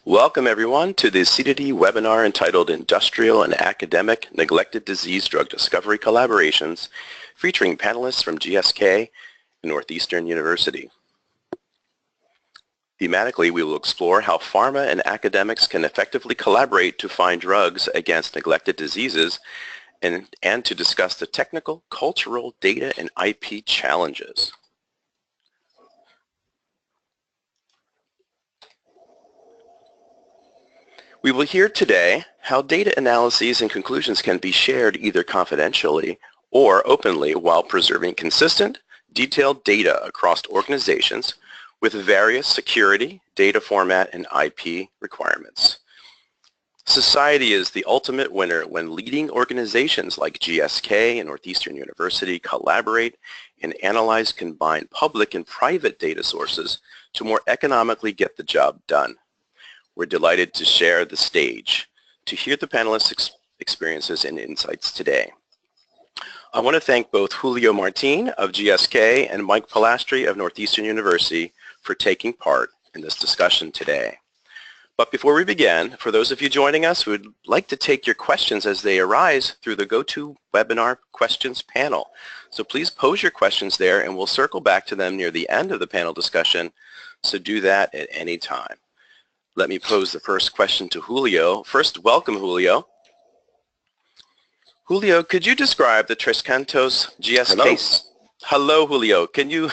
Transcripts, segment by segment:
Welcome everyone to the CDD webinar entitled Industrial and Academic Neglected Disease Drug Discovery Collaborations, featuring panelists from GSK and Northeastern University. Thematically, we will explore how pharma and academics can effectively collaborate to find drugs against neglected diseases and to discuss the technical, cultural, data, and IP challenges. We will hear today how data analyses and conclusions can be shared either confidentially or openly while preserving consistent, detailed data across organizations with various security, data format, and IP requirements. Society is the ultimate winner when leading organizations like GSK and Northeastern University collaborate and analyze combined public and private data sources to more economically get the job done. We're delighted to share the stage to hear the panelists' experiences and insights today. I want to thank both Julio Martin of GSK and Mike Pollastri of Northeastern University for taking part in this discussion today. But before we begin, for those of you joining us, we would like to take your questions as they arise through the GoToWebinar questions panel. So please pose your questions there and we'll circle back to them near the end of the panel discussion, so do that at any time. Let me pose the first question to Julio. First, welcome, Julio. Julio, could you describe the Cantos GSK? Hello, Julio. Can you,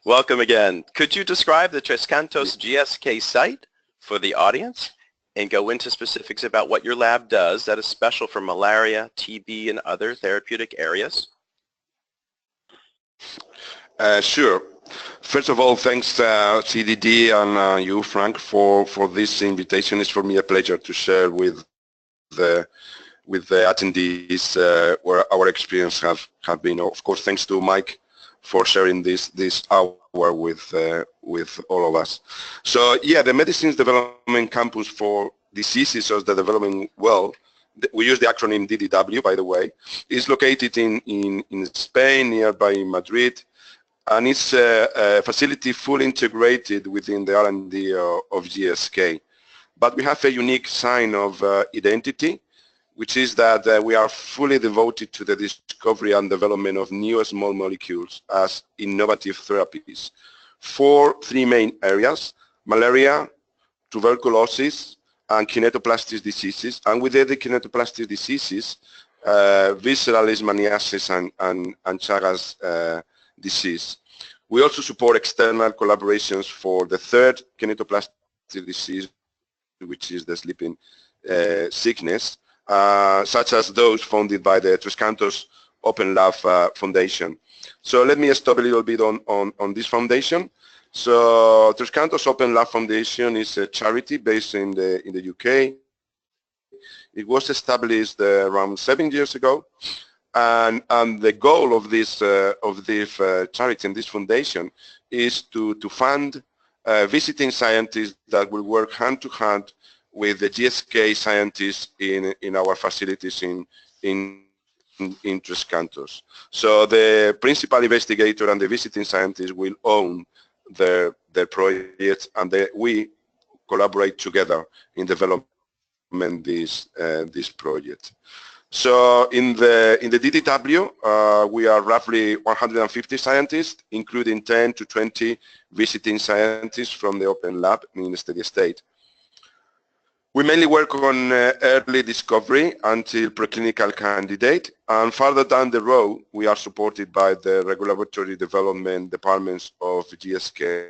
welcome again. Could you describe the Cantos GSK site for the audience and go into specifics about what your lab does that is special for malaria, TB, and other therapeutic areas? Sure. First of all, thanks CDD and you, Frank, for this invitation. It's for me a pleasure to share with the attendees where our experience have been. Of course, thanks to Mike for sharing this hour with all of us. So yeah, the Medicines Development Campus for Diseases is developing well. We use the acronym DDW, by the way. It's located in Spain, nearby Madrid. And it's a facility fully integrated within the R&D of GSK. But we have a unique sign of identity, which is that we are fully devoted to the discovery and development of new small molecules as innovative therapies for three main areas: malaria, tuberculosis, and kinetoplastic diseases. And within the kinetoplastic diseases, visceral leishmaniasis and Chagas disease. We also support external collaborations for the third kinetoplastic disease, which is the sleeping sickness, such as those funded by the Cantos Open Lab Foundation. So let me stop a little bit on this foundation. So Cantos Open Lab Foundation is a charity based in the UK. It was established around 7 years ago. And the goal of this charity and this foundation is to fund visiting scientists that will work hand to hand with the GSK scientists in our facilities in Cantos. So the principal investigator and the visiting scientist will own their projects, and we collaborate together in developing this project. So in the DDW, we are roughly 150 scientists, including 10 to 20 visiting scientists from the Open Lab in the steady state. We mainly work on early discovery until preclinical candidate, and further down the road, we are supported by the regulatory development departments of GSK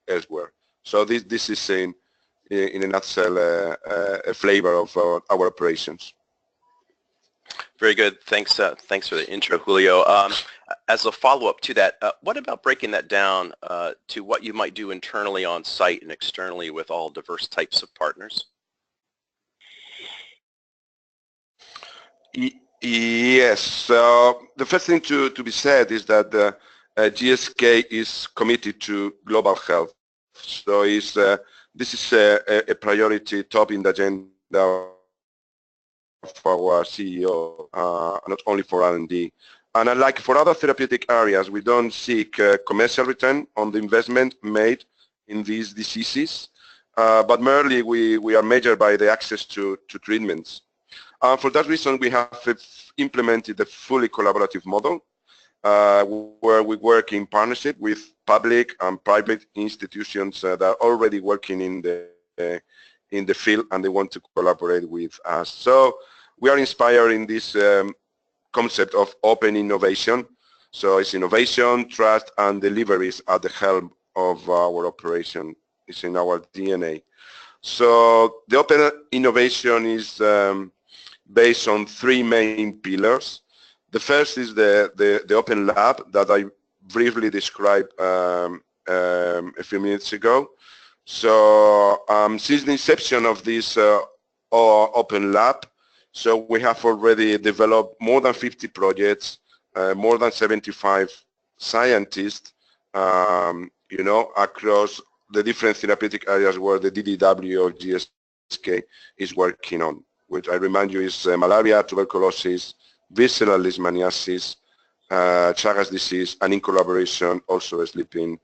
elsewhere. So this is in a nutshell a flavor of our operations. Very good. Thanks for the intro, Julio. As a follow-up to that, what about breaking that down to what you might do internally on site and externally with all diverse types of partners? Yes. So the first thing to be said is that GSK is committed to global health. So this is a priority top in the agenda for our CEO, not only for R&D. And unlike for other therapeutic areas, we don't seek commercial return on the investment made in these diseases. but merely we are measured by the access to treatments. For that reason, we have implemented a fully collaborative model where we work in partnership with public and private institutions that are already working in the field, and they want to collaborate with us. So we are inspired in this concept of open innovation. So it's innovation, trust, and deliveries at the helm of our operation. It's in our DNA. So the open innovation is based on three main pillars. The first is the open lab that I briefly described a few minutes ago. So since the inception of this open lab, so we have already developed more than 50 projects, more than 75 scientists, you know, across the different therapeutic areas where the DDW or GSK is working on, which I remind you is malaria, tuberculosis, visceral leishmaniasis, Chagas disease, and in collaboration also sleeping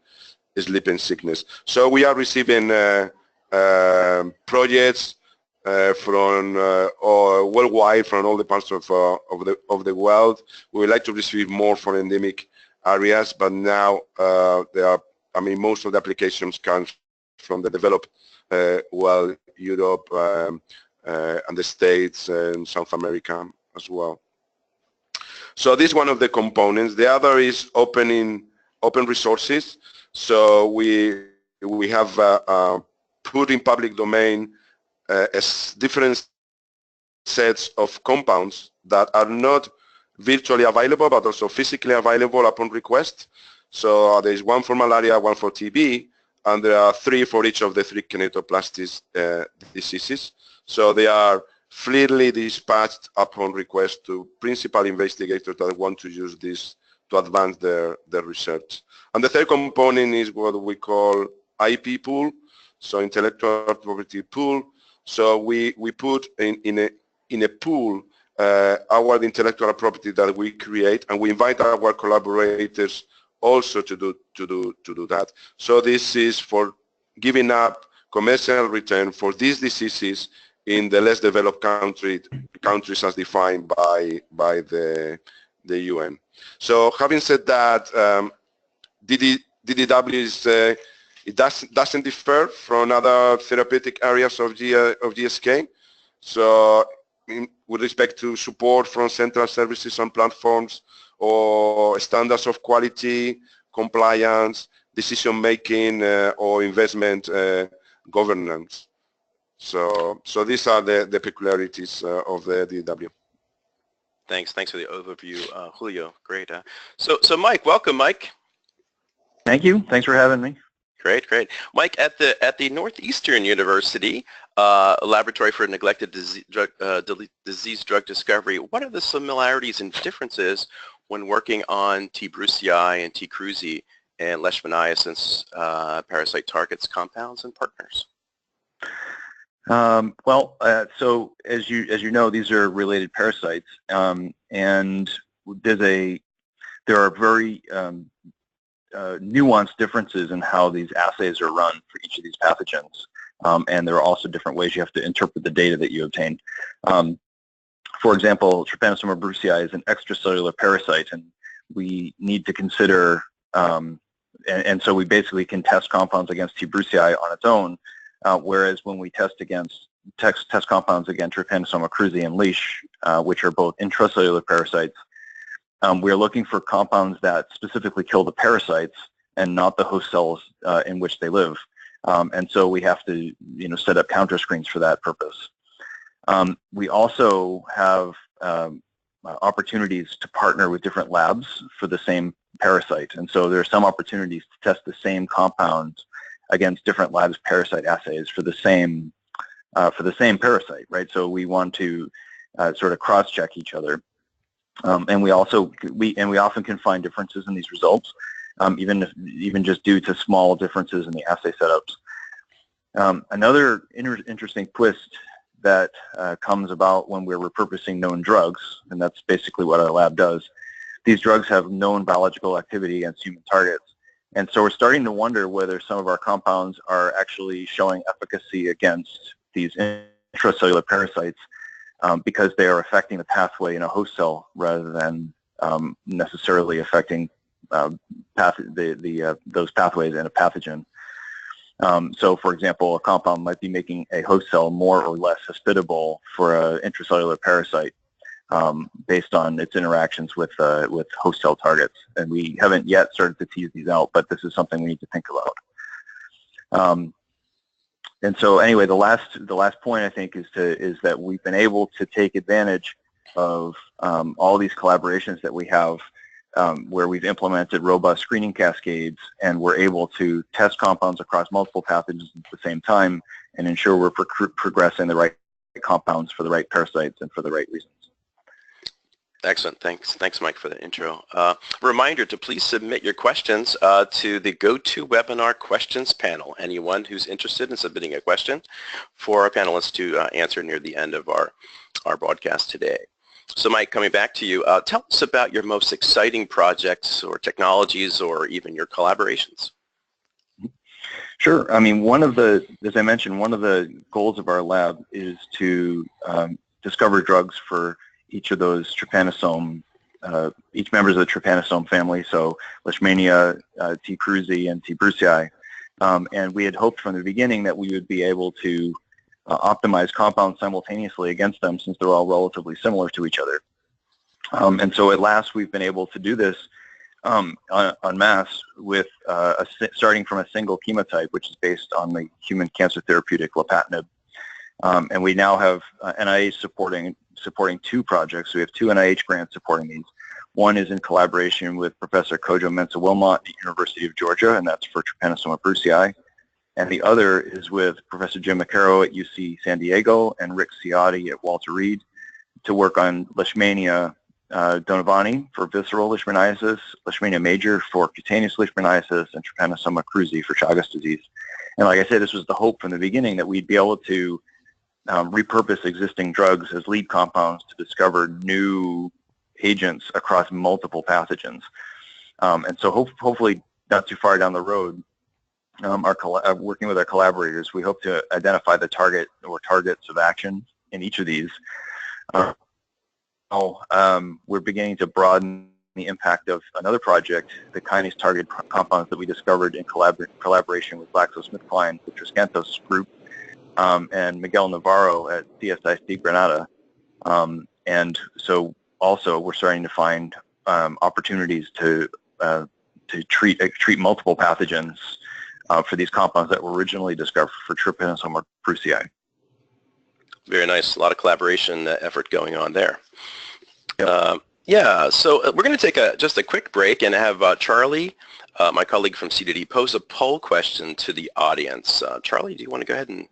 sickness. So we are receiving projects from worldwide, from all the parts of the world. We would like to receive more for endemic areas, but now there are, I mean, most of the applications come from the developed world, Europe, and the States and South America as well. So this is one of the components. The other is open resources. So we have put in public domain different sets of compounds that are not virtually available but also physically available upon request. So there is one for malaria, one for TB, and there are three for each of the three kinetoplastic diseases. So they are freely dispatched upon request to principal investigators that want to use this to advance their research. And the third component is what we call IP pool, so intellectual property pool. So we put in a pool our intellectual property that we create, and we invite our collaborators also to do that. So this is for giving up commercial return for these diseases in the less developed countries as defined by the UN. So having said that, DDW is it doesn't differ from other therapeutic areas of GSK. So with respect to support from central services and platforms, or standards of quality, compliance, decision making, or investment governance. So these are the peculiarities of the DDW. Thanks for the overview, Julio. Great. So Mike, welcome, Mike. Thank you. Thanks for having me. Great. Mike, at the Northeastern University Laboratory for Neglected Disease Drug Discovery, what are the similarities and differences when working on T. brucei and T. cruzi and Leishmaniasis parasite targets, compounds, and partners? So as you know, these are related parasites, and there are very nuanced differences in how these assays are run for each of these pathogens, and there are also different ways you have to interpret the data that you obtain. For example, Trypanosoma brucei is an extracellular parasite, and we need to consider, and so we basically can test compounds against T. brucei on its own, whereas when we test compounds against Trypanosoma cruzi and Leash, which are both intracellular parasites, we're looking for compounds that specifically kill the parasites and not the host cells in which they live. And so we have to, set up counter screens for that purpose. We also have opportunities to partner with different labs for the same parasite, and so there are some opportunities to test the same compounds against different labs' parasite assays for the same parasite, right? So we want to sort of cross-check each other, and we often can find differences in these results, even just due to small differences in the assay setups. Another interesting twist that comes about when we're repurposing known drugs, and that's basically what our lab does. These drugs have known biological activity against human targets, And so we're starting to wonder whether some of our compounds are actually showing efficacy against these intracellular parasites because they are affecting the pathway in a host cell rather than necessarily affecting those pathways in a pathogen. So, for example, a compound might be making a host cell more or less hospitable for an intracellular parasite based on its interactions with host cell targets. And we haven't yet started to tease these out, but this is something we need to think about. And so, anyway, the last point I think is that we've been able to take advantage of all these collaborations that we have, where we've implemented robust screening cascades, and we're able to test compounds across multiple pathogens at the same time and ensure we're progressing the right compounds for the right parasites and for the right reasons. Excellent. Thanks, Mike, for the intro. Reminder to please submit your questions to the GoToWebinar questions panel. Anyone who's interested in submitting a question for our panelists to answer near the end of our broadcast today. So, Mike, coming back to you, tell us about your most exciting projects or technologies or even your collaborations. Sure. I mean, as I mentioned, one of the goals of our lab is to discover drugs for each of those trypanosome, each members of the trypanosome family, so Leishmania, T. cruzi, and T. brucei. And we had hoped from the beginning that we would be able to optimize compounds simultaneously against them, since they're all relatively similar to each other. And so at last we've been able to do this en masse with starting from a single chemotype, which is based on the human cancer therapeutic lapatinib. And we now have NIH supporting two projects. We have two NIH grants supporting these. One is in collaboration with Professor Kojo Mensah-Wilmot at the University of Georgia, and that's for Trypanosoma brucei. And the other is with Professor Jim McCarrow at UC San Diego and Rick Ciotti at Walter Reed to work on Leishmania donovani for visceral leishmaniasis, Leishmania major for cutaneous leishmaniasis, and Trypanosoma cruzi for Chagas disease. And like I said, this was the hope from the beginning, that we'd be able to repurpose existing drugs as lead compounds to discover new agents across multiple pathogens. And so hopefully not too far down the road, working with our collaborators, we hope to identify the target or targets of action in each of these. We're beginning to broaden the impact of another project, the kinase targeted compounds that we discovered in collaboration with GlaxoSmithKline, the Cantos group, and Miguel Navarro at CSIC Granada. And so also we're starting to find opportunities to treat multiple pathogens for these compounds that were originally discovered for Trypanosoma brucei. Very nice. A lot of collaboration effort going on there. Yep. Yeah, so we're going to take just a quick break and have Charlie, my colleague from CDD, pose a poll question to the audience. Charlie, do you want to go ahead and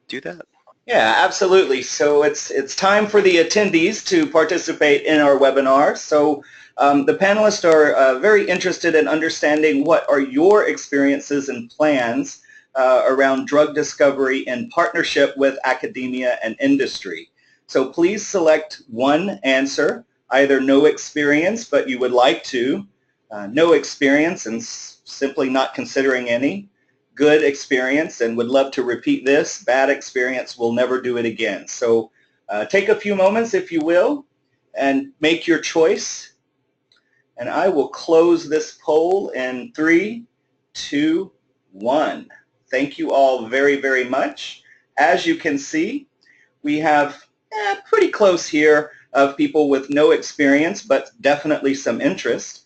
do that? Yeah, absolutely. So it's time for the attendees to participate in our webinar. So the panelists are very interested in understanding what are your experiences and plans around drug discovery in partnership with academia and industry. So please select one answer, either no experience, but you would like to, no experience and simply not considering any, good experience and would love to repeat this, bad experience, will never do it again. So take a few moments, if you will, and make your choice. And I will close this poll in 3, 2, 1. Thank you all very, very much. As you can see, we have pretty close here of people with no experience, but definitely some interest.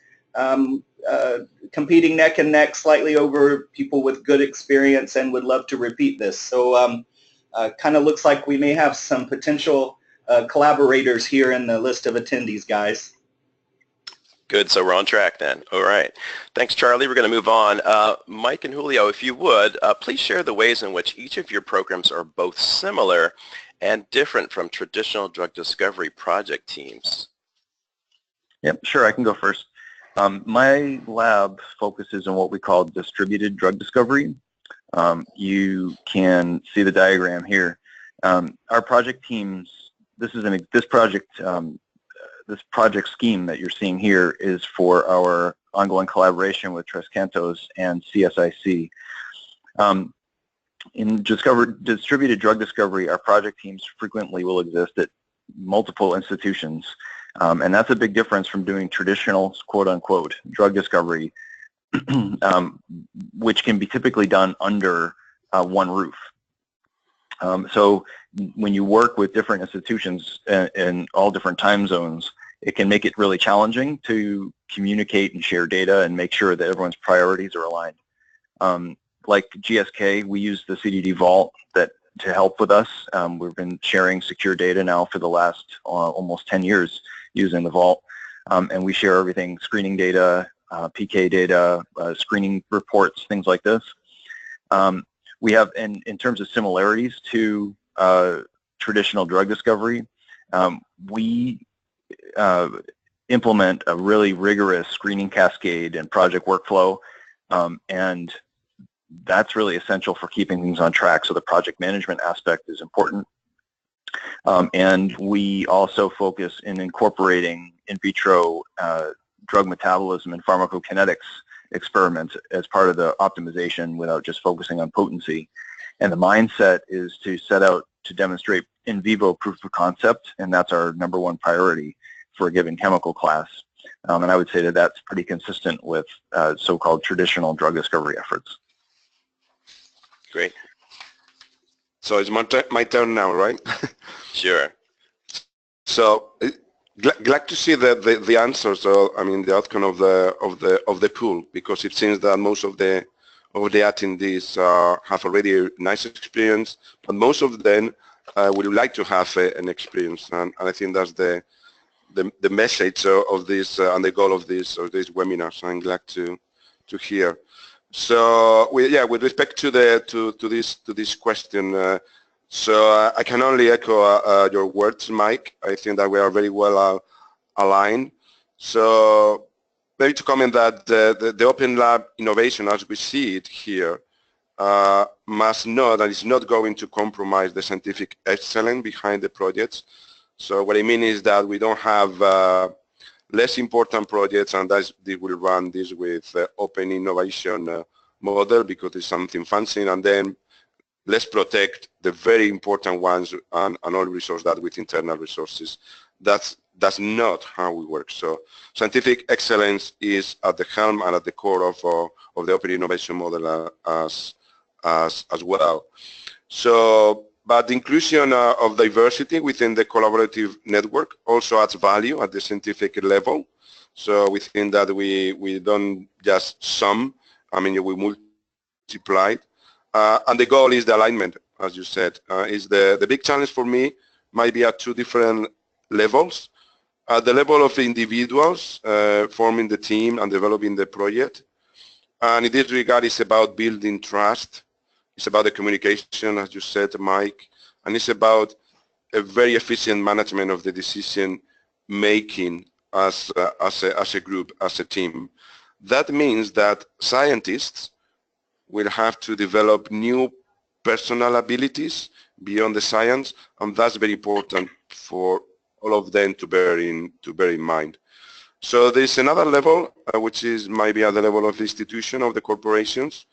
Competing neck and neck slightly over people with good experience and would love to repeat this. So kind of looks like we may have some potential collaborators here in the list of attendees, guys. Good, so we're on track then. All right. Thanks, Charlie. We're going to move on. Mike and Julio, if you would, please share the ways in which each of your programs are both similar and different from traditional drug discovery project teams. Yep, sure, I can go first. My lab focuses on what we call distributed drug discovery. You can see the diagram here. Our project teams, this project project scheme that you're seeing here is for our ongoing collaboration with Cantos and CSIC. In distributed drug discovery, our project teams frequently will exist at multiple institutions, and that's a big difference from doing traditional quote-unquote drug discovery, which can be typically done under one roof. So when you work with different institutions in all different time zones, it can make it really challenging to communicate and share data and make sure that everyone's priorities are aligned. Like GSK, we use the CDD Vault to help with us. We've been sharing secure data now for the last almost 10 years using the Vault, and we share everything, screening data, PK data, screening reports, things like this. We have, in terms of similarities to traditional drug discovery, we implement a really rigorous screening cascade and project workflow, and that's really essential for keeping things on track. So the project management aspect is important. And we also focus in incorporating in vitro drug metabolism and pharmacokinetics experiments as part of the optimization without just focusing on potency. And the mindset is to set out to demonstrate in vivo proof of concept, and that's our #1 priority for a given chemical class. And I would say that that's pretty consistent with so-called traditional drug discovery efforts. Great. So it's my turn now, right? Sure. So glad to see the answers. I mean, the outcome of the pool, because it seems that most of the attendees have already a nice experience, but most of them would like to have an experience, and I think that's the message of this and the goal of this webinar. So I'm glad to hear. So with respect to this question, so I can only echo your words, Mike. I think that we are very well aligned. So maybe to comment that the Open Lab innovation, as we see it here, must not and is not going to compromise the scientific excellence behind the projects. So what I mean is that we don't have less important projects, and they will run this with open innovation model because it's something fancy, and then let's protect the very important ones and all resources that with internal resources. That's not how we work. So scientific excellence is at the helm and at the core of the open innovation model as well. So, but the inclusion of diversity within the collaborative network also adds value at the scientific level. So we think that we don't just sum, I mean, we multiply. And the goal is the alignment, as you said. Is the big challenge for me might be at two different levels. At the level of individuals forming the team and developing the project. And in this regard, it's about building trust. It's about the communication, as you said, Mike, and it's about a very efficient management of the decision making as a group, as a team. That means that scientists will have to develop new personal abilities beyond the science, and that's very important for all of them to bear in mind. So there's another level, which is maybe at the level of the institution, of the corporations.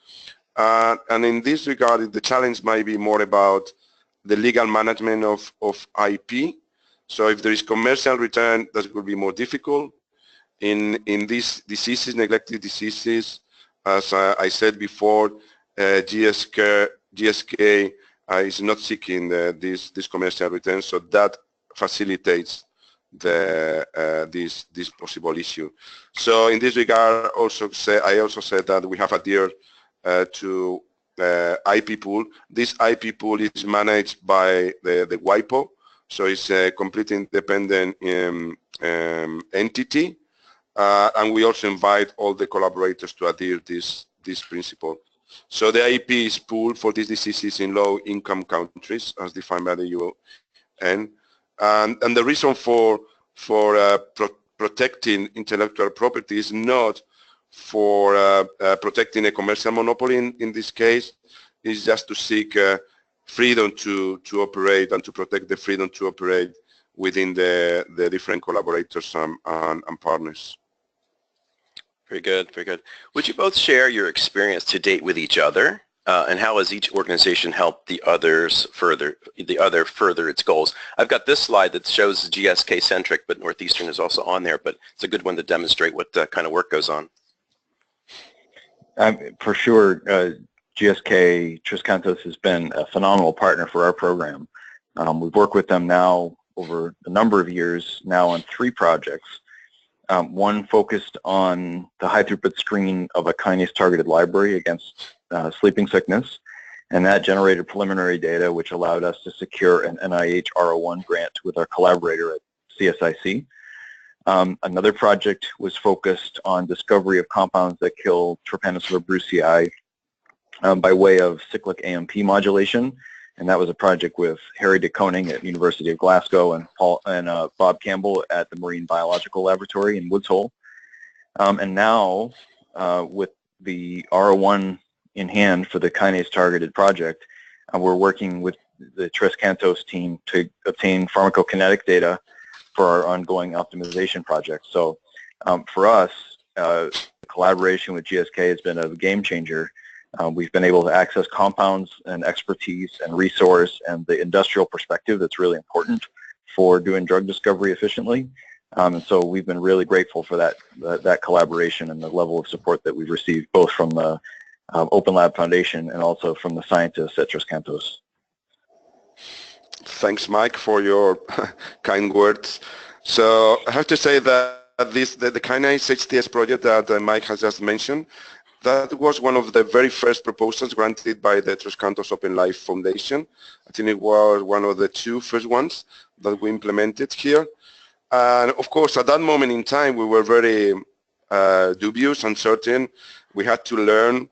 And in this regard, the challenge might be more about the legal management of IP. So if there is commercial return, that will be more difficult. In these diseases, neglected diseases, as I said before, GSK is not seeking this commercial return, so that facilitates this possible issue. So in this regard, I also said that we have adhered to IP pool. This IP pool is managed by the WIPO, so it's a completely independent entity, and we also invite all the collaborators to adhere this principle. So the IP is pooled for these diseases in low-income countries, as defined by the UN, and the reason for protecting intellectual property is not for protecting a commercial monopoly in this case. Is just to seek freedom to operate and to protect the freedom to operate within the different collaborators and partners. Very good, very good. Would you both share your experience to date with each other, and how has each organization helped the other further its goals? I've got this slide that shows GSK centric, but Northeastern is also on there, but it's a good one to demonstrate what kind of work goes on. For sure, GSK Cantos has been a phenomenal partner for our program. We've worked with them now over a number of years now on 3 projects. One focused on the high throughput screen of a kinase targeted library against sleeping sickness, and that generated preliminary data which allowed us to secure an NIH R01 grant with our collaborator at CSIC. Another project was focused on discovery of compounds that kill Trypanosoma brucei by way of cyclic AMP modulation, and that was a project with Harry de Koning at University of Glasgow and Bob Campbell at the Marine Biological Laboratory in Woods Hole. And now, with the R01 in hand for the kinase targeted project, we're working with the Cantos team to obtain pharmacokinetic data for our ongoing optimization project. So for us, collaboration with GSK has been a game changer. We've been able to access compounds and expertise and resource and the industrial perspective that's really important for doing drug discovery efficiently. And so we've been really grateful for that collaboration and the level of support that we've received both from the Open Lab Foundation and also from the scientists at Cantos. Thanks, Mike, for your kind words. So I have to say that the kinase HTS project that Mike has just mentioned, that was one of the very first proposals granted by the Cantos Open Life Foundation. I think it was one of the 2 first ones that we implemented here. And of course, at that moment in time, we were very dubious, uncertain. We had to learn,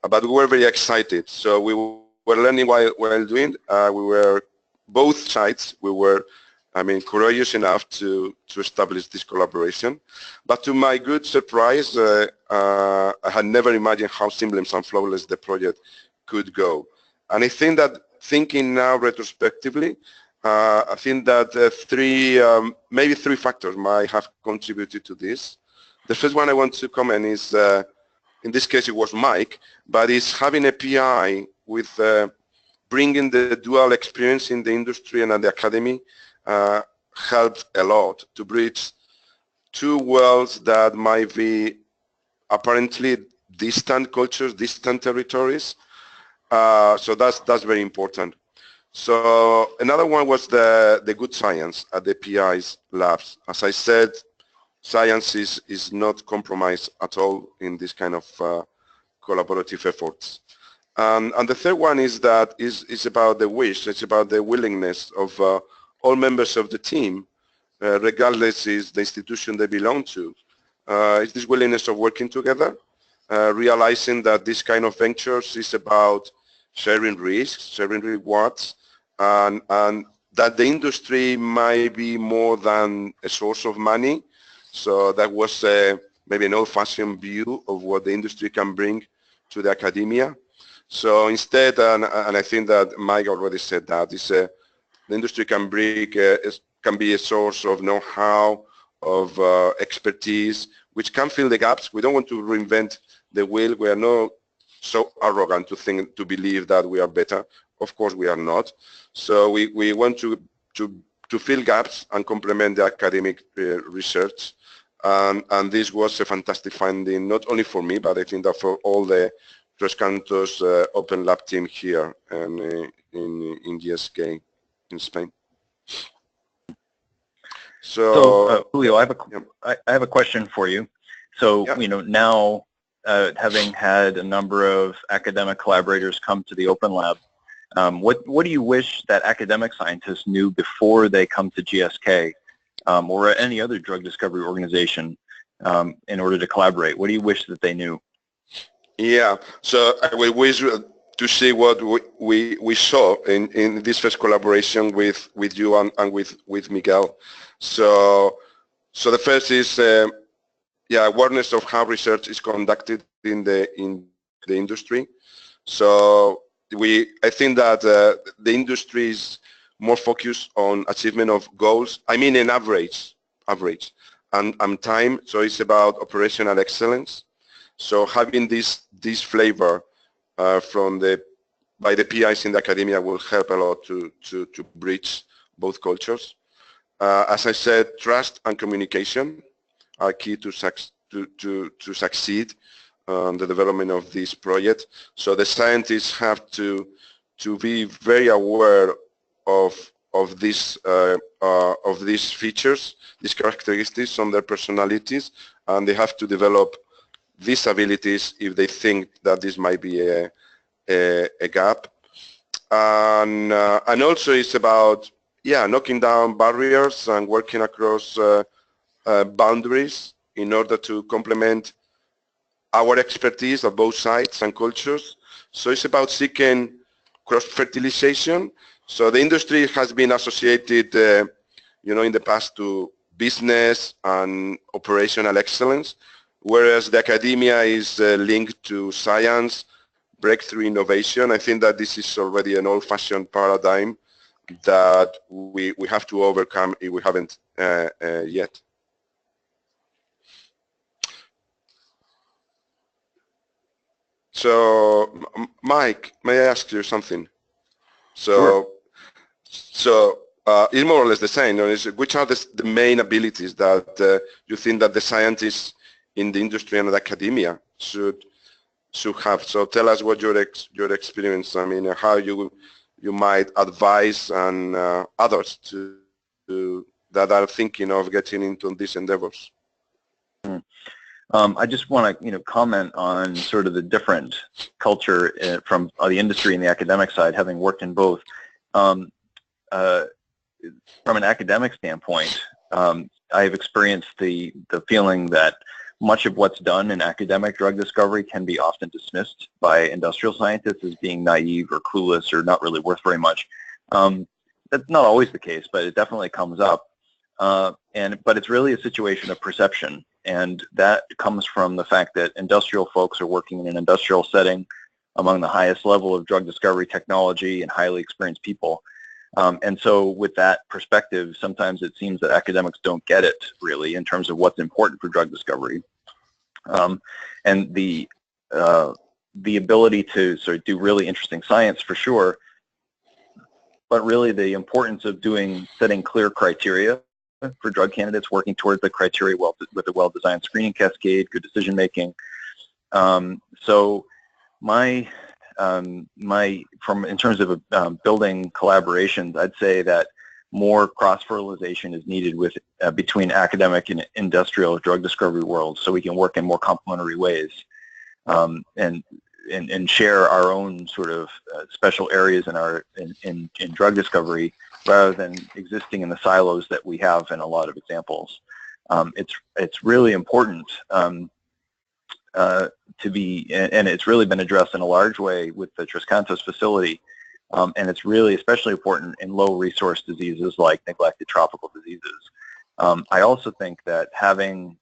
but we were very excited. So we were learning while doing. We were both sides. We were, courageous enough to establish this collaboration. But to my good surprise, I had never imagined how seamless and flawless the project could go. And I think that thinking now retrospectively, I think that maybe 3 factors might have contributed to this. The first one I want to comment is, in this case it was Mike, but it's having a PI with bringing the dual experience in the industry and at the academy helped a lot to bridge 2 worlds that might be apparently distant cultures, distant territories. So that's very important. So another one was the good science at the PI's labs. As I said, science is not compromised at all in this kind of collaborative efforts. And the third one is that is about the wish, it's about the willingness of all members of the team, regardless is the institution they belong to. It's this willingness of working together, realizing that this kind of ventures is about sharing risks, sharing rewards, and that the industry might be more than a source of money. So that was maybe an old-fashioned view of what the industry can bring to the academia. So instead, and I think that Mike already said that, the industry can be a source of know-how, of expertise, which can fill the gaps. We don't want to reinvent the wheel. We are not so arrogant to believe that we are better. Of course, we are not. So we want to fill gaps and complement the academic research. And this was a fantastic finding, not only for me, but I think that for all the Cantos Open Lab team here and in GSK in Spain. So Julio, I have a question for you. So now having had a number of academic collaborators come to the Open Lab, what do you wish that academic scientists knew before they come to GSK or any other drug discovery organization in order to collaborate? What do you wish that they knew? Yeah, so I wish to see what we saw in this first collaboration with you and with Miguel. So the first is awareness of how research is conducted in the industry. So I think that the industry is more focus on achievement of goals. I mean in average, and time. So it's about operational excellence. So having this flavor by the PIs in the academia will help a lot to bridge both cultures. As I said, trust and communication are key to succeed on the development of this project. So the scientists have to be very aware of these features, these characteristics on their personalities, and they have to develop these abilities if they think that this might be a gap. And also it's about knocking down barriers and working across boundaries in order to complement our expertise of both sides and cultures. So it's about seeking cross-fertilization. So the industry has been associated, in the past to business and operational excellence, whereas the academia is linked to science, breakthrough innovation. I think that this is already an old-fashioned paradigm that we have to overcome if we haven't yet. So, Mike, may I ask you something? Sure. So it's more or less the same. Which are the main abilities that you think that the scientists in the industry and the academia should have? So tell us what your experience. I mean, how you might advise and others that are thinking of getting into these endeavors. I just want to comment on sort of the different culture from the industry and the academic side, having worked in both. From an academic standpoint, I've experienced the feeling that much of what's done in academic drug discovery can be often dismissed by industrial scientists as being naive or clueless or not really worth very much. That's not always the case, but it definitely comes up. But it's really a situation of perception, and that comes from the fact that industrial folks are working in an industrial setting among the highest level of drug discovery technology and highly experienced people. And so with that perspective, sometimes it seems that academics don't get it really in terms of what's important for drug discovery. And the ability to sort of do really interesting science for sure, but really the importance of setting clear criteria for drug candidates, working towards the criteria with a well-designed screening cascade, good decision making. So in terms of building collaborations, I'd say that more cross-fertilization is needed between academic and industrial drug discovery worlds, so we can work in more complementary ways and share our own sort of special areas in drug discovery, rather than existing in the silos that we have in a lot of examples. It's really important to be, and it's really been addressed in a large way with the Cantos facility, and it's really especially important in low resource diseases like neglected tropical diseases. I also think that having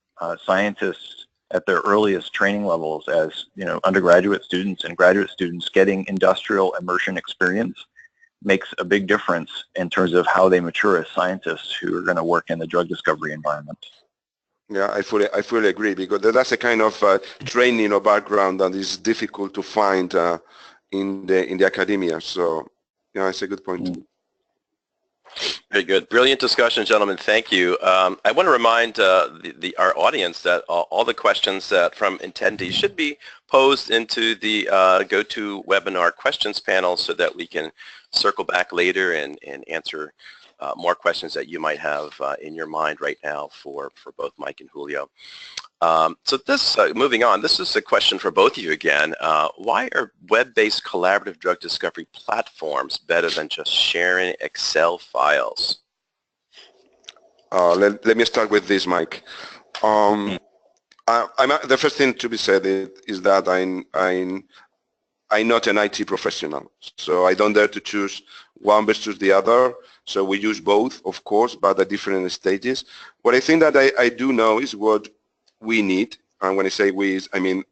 scientists at their earliest training levels as undergraduate students and graduate students getting industrial immersion experience makes a big difference in terms of how they mature as scientists who are going to work in the drug discovery environment. Yeah, I fully agree, because that's a kind of training or background that is difficult to find in the academia. So, yeah, it's a good point. Very good. Brilliant discussion, gentlemen. Thank you. I want to remind our audience that all the questions from attendees should be posed into the GoToWebinar questions panel, so that we can circle back later and answer more questions that you might have in your mind right now for both Mike and Julio. So this, moving on, this is a question for both of you again. Why are web-based collaborative drug discovery platforms better than just sharing Excel files? Let me start with this, Mike. The first thing to be said is that I'm not an IT professional, so I don't dare to choose one versus the other. So we use both, of course, but at different stages. What I think that I do know is what we need, and when I say we, I mean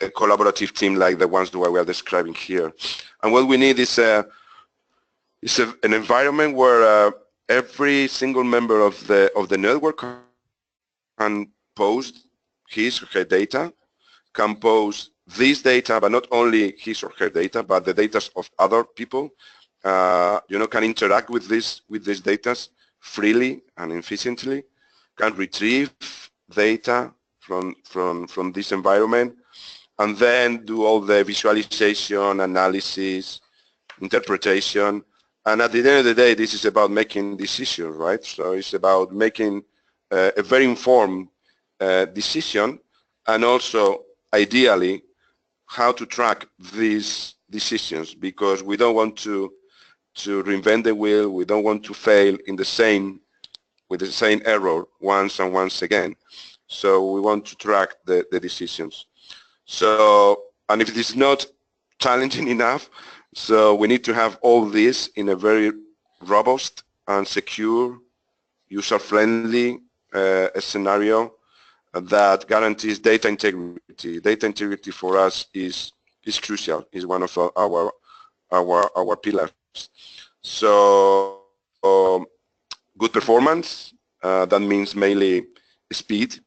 a collaborative team like the ones that we are describing here. And what we need is It's an environment where every single member of the network can post his or her data, can post this data, but not only his or her data, but the data of other people. Can interact with this data freely and efficiently, can retrieve data from this environment, and then do all the visualization, analysis, interpretation. And at the end of the day, this is about making decisions, right? So it's about making a very informed decision, and also ideally how to track these decisions, because we don't want to reinvent the wheel. We don't want to fail with the same error once and once again. So we want to track the decisions. So, and if it is not challenging enough, so we need to have all this in a very robust and secure, user-friendly scenario that guarantees data integrity. Data integrity for us is crucial, is one of our pillars. So good performance, that means mainly speed.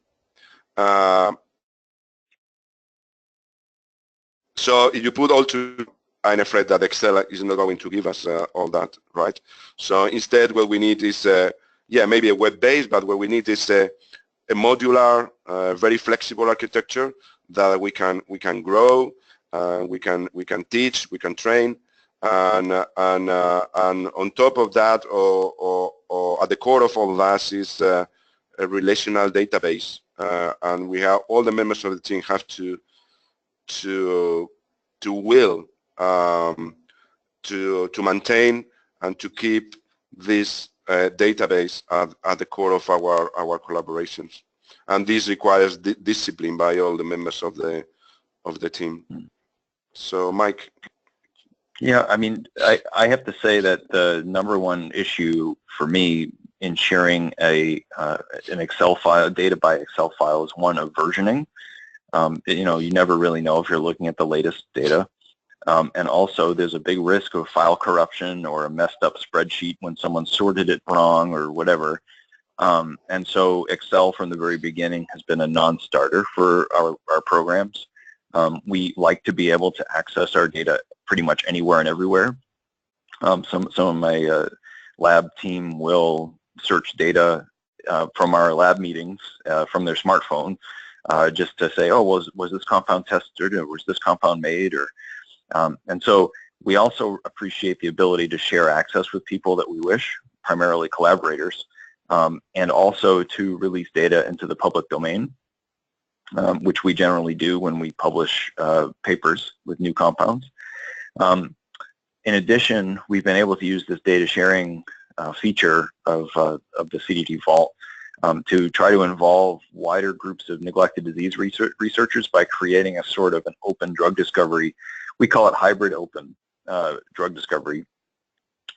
So if you put all two, I'm afraid that Excel is not going to give us all that, right? So instead, what we need is, maybe a web-based, but what we need is a modular, very flexible architecture that we can grow, we can teach, we can train, and on top of that, or at the core of all that is a relational database, and we have all the members of the team have to will to maintain and to keep this database at the core of our collaborations, and this requires discipline by all the members of the team. So, Mike. Yeah, I mean, I have to say that the number one issue for me in sharing an Excel file, data by Excel file, is one of versioning. You never really know if you're looking at the latest data. And also, there's a big risk of file corruption or a messed up spreadsheet when someone sorted it wrong or whatever. And so Excel from the very beginning has been a non-starter for our programs. We like to be able to access our data pretty much anywhere and everywhere. Some of my lab team will search data from our lab meetings from their smartphone, just to say, oh, was this compound tested, or was this compound made, or and so we also appreciate the ability to share access with people that we wish, primarily collaborators, and also to release data into the public domain, which we generally do when we publish papers with new compounds. In addition, we've been able to use this data sharing feature of the CDD Vault to try to involve wider groups of neglected disease researchers by creating a sort of an open drug discovery. We call it hybrid open drug discovery,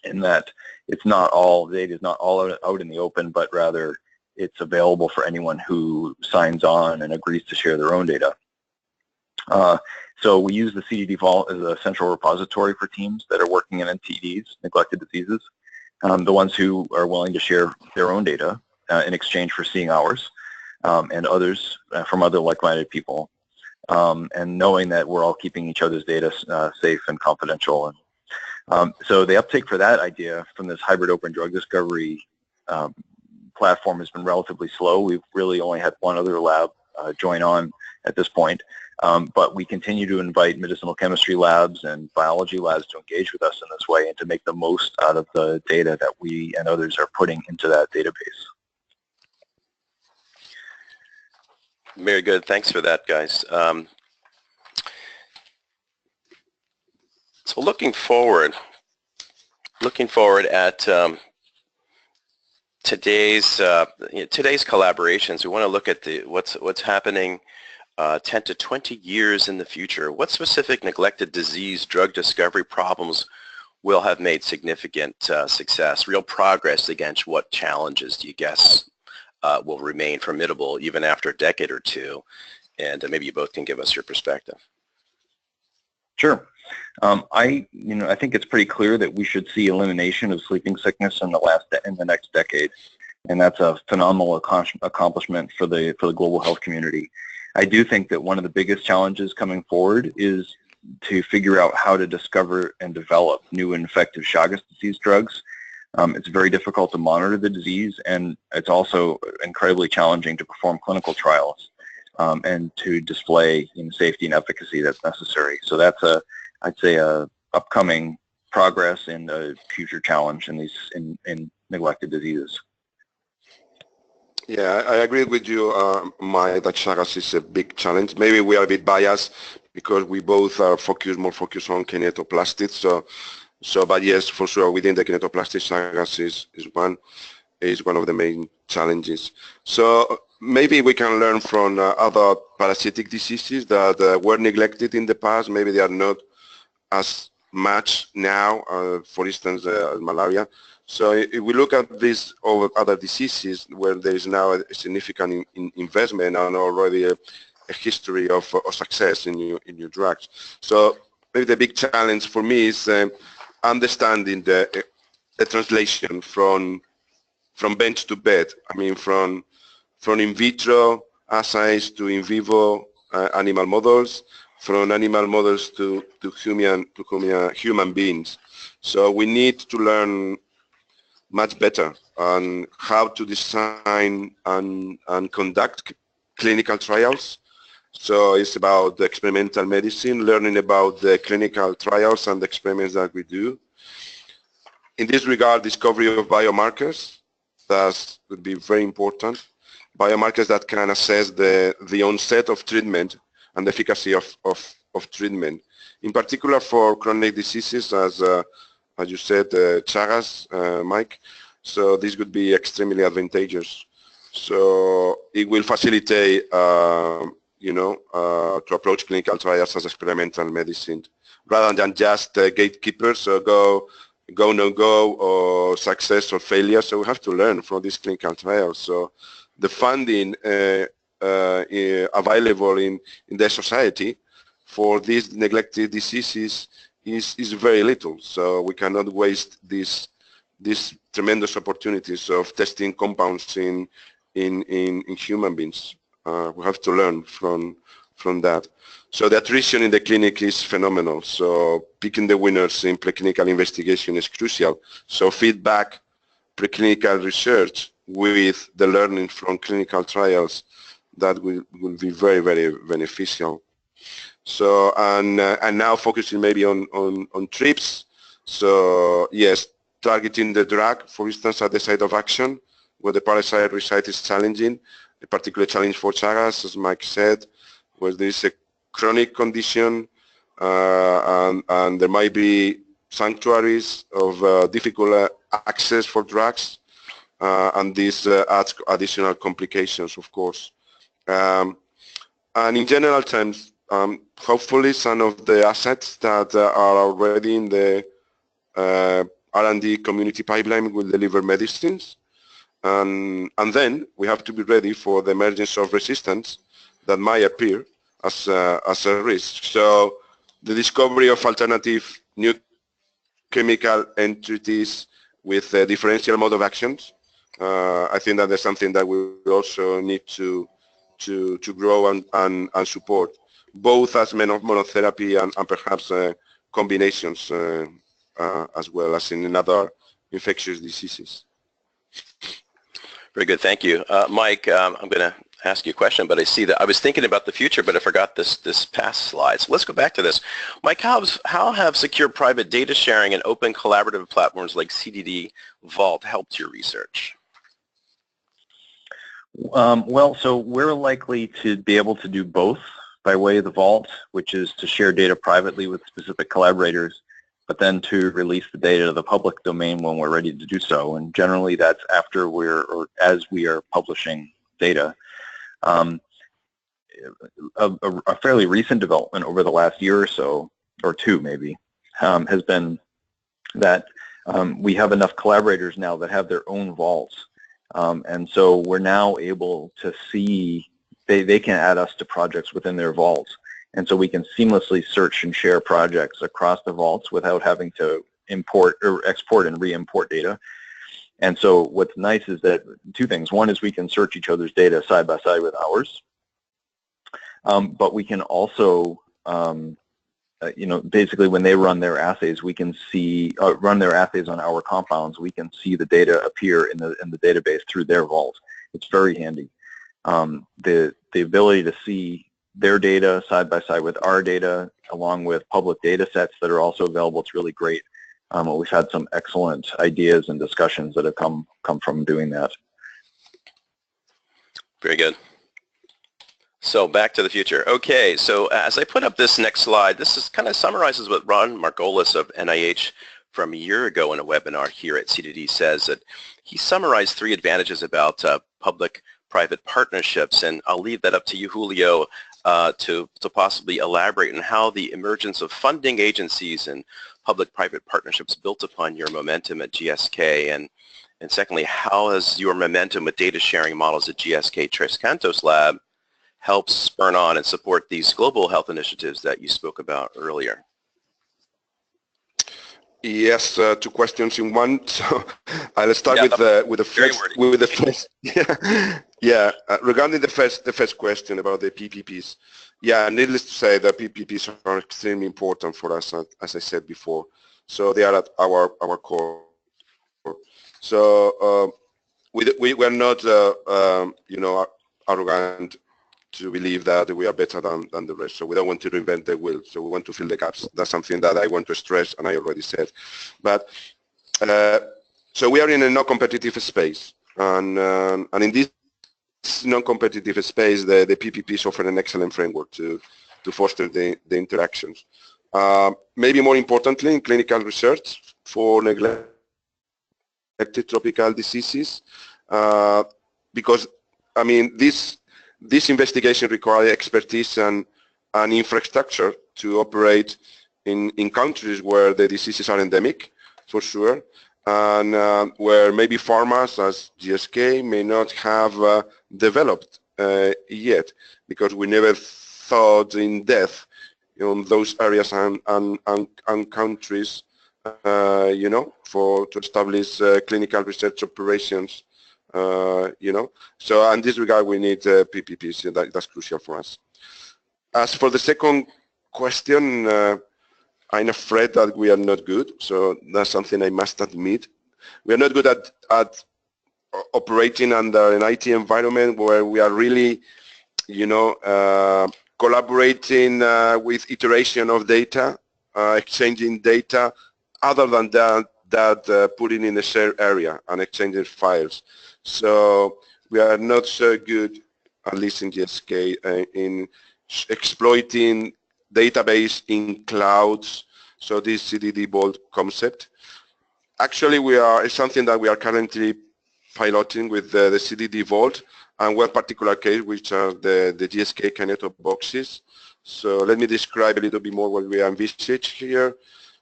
in that it's not all, the data is not all out in the open, but rather it's available for anyone who signs on and agrees to share their own data. So we use the CDD Vault as a central repository for teams that are working in NTDs, neglected diseases, the ones who are willing to share their own data in exchange for seeing ours, and others from other like-minded people, and knowing that we're all keeping each other's data safe and confidential. And so the uptake for that idea from this hybrid open drug discovery platform has been relatively slow. We've really only had one other lab join on at this point, but we continue to invite medicinal chemistry labs and biology labs to engage with us in this way and to make the most out of the data that we and others are putting into that database. Very good. Thanks for that, guys. So looking forward at today's collaborations, we want to look at what's happening 10 to 20 years in the future. What specific neglected disease drug discovery problems will have made significant success, real progress against what challenges do you guess will remain formidable even after a decade or two? And maybe you both can give us your perspective. Sure. I think it's pretty clear that we should see elimination of sleeping sickness in the next decade, and that's a phenomenal accomplishment for the global health community. I do think that one of the biggest challenges coming forward is to figure out how to discover and develop new and effective Chagas disease drugs. It's very difficult to monitor the disease, and it's also incredibly challenging to perform clinical trials and to display safety and efficacy that's necessary. So that's I'd say a upcoming progress and a future challenge in neglected diseases. Yeah, I agree with you, Mike, that Chagas is a big challenge. Maybe we are a bit biased because we both are more focused on kinetoplastids. But yes, for sure, within the kinetoplastids, Chagas is one of the main challenges. So maybe we can learn from other parasitic diseases that were neglected in the past. Maybe they are not as much now, for instance, malaria. So if we look at these other diseases where there is now a significant investment and already a history of success in your drugs. So maybe the big challenge for me is understanding the translation from bench to bed. I mean, from in vitro assays to in vivo animal models, from animal models to human beings. So we need to learn much better on how to design and conduct clinical trials. So it's about the experimental medicine, learning about the clinical trials and the experiments that we do. In this regard, discovery of biomarkers, that would be very important. Biomarkers that can assess the onset of treatment and the efficacy of treatment. In particular for chronic diseases, as you said, Chagas, Mike. So this would be extremely advantageous. So it will facilitate, to approach clinical trials as experimental medicine, rather than just gatekeepers, so go, no go, or success or failure. So we have to learn from these clinical trials. So the funding available in the society for these neglected diseases is very little. So we cannot waste these tremendous opportunities of testing compounds in human beings. We have to learn from that. So the attrition in the clinic is phenomenal. So picking the winners in preclinical investigation is crucial. So feedback preclinical research with the learning from clinical trials, that will be very, very beneficial. So and now focusing maybe on trips. So yes, targeting the drug, for instance, at the site of action where the parasite resides is challenging. A particular challenge for Chagas, as Mike said, where there is a chronic condition and there might be sanctuaries of difficult access for drugs, and this adds additional complications, of course. And in general terms, hopefully some of the assets that are already in the R&D community pipeline will deliver medicines. And then we have to be ready for the emergence of resistance that might appear as a risk. So the discovery of alternative new chemical entities with a differential mode of actions, I think that is something that we also need to grow and support, both as monotherapy and perhaps combinations as well as in other infectious diseases. Very good, thank you. Mike, I'm going to ask you a question, but I see that I was thinking about the future, but I forgot this past slide. So let's go back to this. Mike, how have secure private data sharing and open collaborative platforms like CDD Vault helped your research? Well, so we're likely to be able to do both by way of the Vault, which is to share data privately with specific collaborators, but then to release the data to the public domain when we're ready to do so. And generally that's after as we are publishing data. A fairly recent development over the last year or so, or two maybe, has been that we have enough collaborators now that have their own vaults. And so we're now able to see, they can add us to projects within their vaults. And so we can seamlessly search and share projects across the vaults without having to import or export and re-import data. And so what's nice is that two things. One is we can search each other's data side by side with ours, but we can also, basically when they run their assays, we can see run their assays on our compounds. We can see the data appear in the database through their vault. It's very handy. The ability to see their data side by side with our data, along with public data sets that are also available, it's really great. We've had some excellent ideas and discussions that have come from doing that. Very good. So back to the future. Okay, so as I put up this next slide, this kind of summarizes what Ron Margolis of NIH from a year ago in a webinar here at CDD says, that he summarized 3 advantages about public-private partnerships, and I'll leave that up to you, Julio, to possibly elaborate on how the emergence of funding agencies and public-private partnerships built upon your momentum at GSK, and secondly, how has your momentum with data sharing models at GSK Cantos lab helps spur on and support these global health initiatives that you spoke about earlier? Yes, 2 questions in one. So I'll start with the first. Yeah. Regarding the first question about the PPPs. Yeah, needless to say, the PPPs are extremely important for us, as I said before. So they are at our core. So we're not, arrogant to believe that we are better than the rest. So we don't want to reinvent the wheel. So we want to fill the gaps. That's something that I want to stress, and I already said. But so we are in a non-competitive space, and in this non-competitive space, the PPPs offer an excellent framework to foster the interactions. Maybe more importantly, in clinical research for neglected tropical diseases, because I mean this investigation requires expertise and infrastructure to operate in countries where the diseases are endemic, for sure, and where maybe pharmas as GSK may not have developed yet, because we never thought in depth in those areas and countries, to establish clinical research operations. So in this regard we need PPPs. That's crucial for us. As for the second question, I'm afraid that we are not good. So that's something I must admit. We are not good at operating under an IT environment where we are really, collaborating with iteration of data, exchanging data, other than that putting in a shared area and exchanging files. So we are not so good, at least in GSK, in exploiting database in clouds. So this CDD Vault concept. Actually, it's something that we are currently piloting with the CDD Vault, and one particular case, which are the GSK Kineto boxes. So let me describe a little bit more what we envisage here.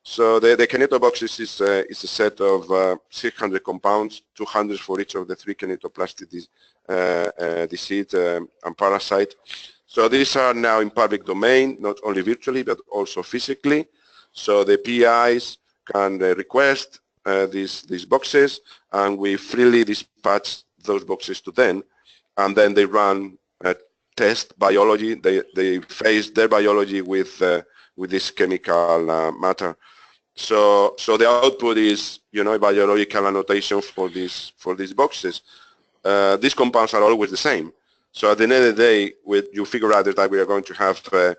So the Kineto boxes is a set of 600 compounds, 200 for each of the 3 kinetoplastic disease and parasite. So these are now in public domain, not only virtually but also physically. So the PIs can request these boxes, and we freely dispatch those boxes to them, and then they run test biology. They phase their biology with this chemical matter. So the output is, a biological annotation for these boxes. These compounds are always the same. So at the end of the day, you figure out that we are going to have, a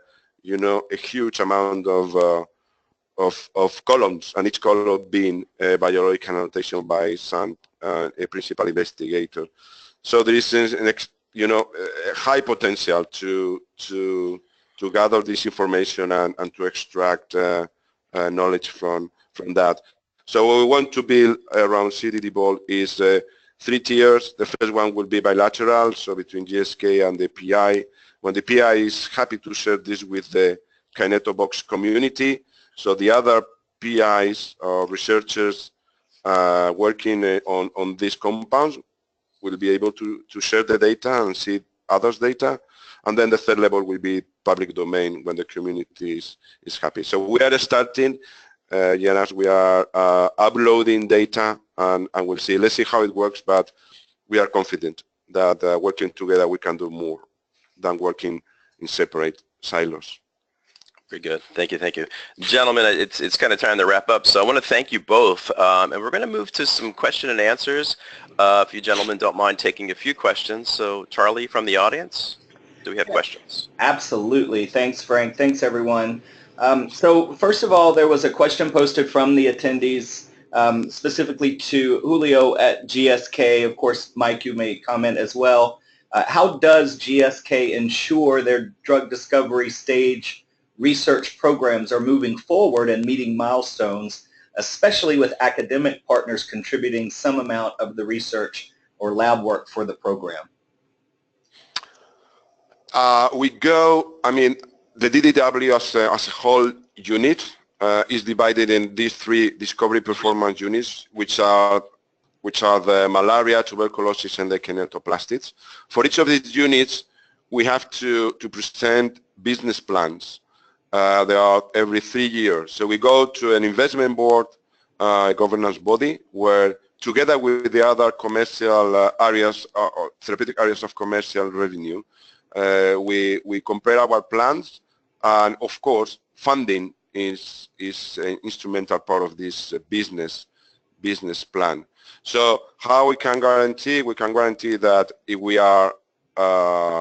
huge amount of columns, and each column being a biological annotation by some a principal investigator. So there is a high potential to gather this information and to extract knowledge from that. So what we want to build around CDD Vault is 3 tiers. The first one will be bilateral, so between GSK and the PI. When the PI is happy to share this with the KinetoBox community, so the other PIs or researchers working on these compounds will be able to share the data and see others' data. And then the third level will be public domain when the community is happy. So we are starting, Jonas, we are uploading data, and we'll see. Let's see how it works, but we are confident that working together we can do more than working in separate silos. Very good. Thank you. Thank you. Gentlemen, it's kind of time to wrap up. So I want to thank you both. And we're going to move to some question and answers. If you gentlemen don't mind taking a few questions. So Charlie from the audience, do we have questions? Absolutely. Thanks, Frank. Thanks, everyone. So first of all, there was a question posted from the attendees specifically to Julio at GSK. Of course, Mike, you may comment as well. How does GSK ensure their drug discovery stage research programs are moving forward and meeting milestones, especially with academic partners contributing some amount of the research or lab work for the program? The DDW as a whole unit is divided in these 3 discovery performance units, which are the malaria, tuberculosis, and the kinetoplastids. For each of these units, we have to present business plans. They are every 3 years. So we go to an investment board, governance body, where together with the other commercial areas or therapeutic areas of commercial revenue, we compare our plans, and of course funding is an instrumental part of this business plan. So how we can guarantee? We can guarantee that if we are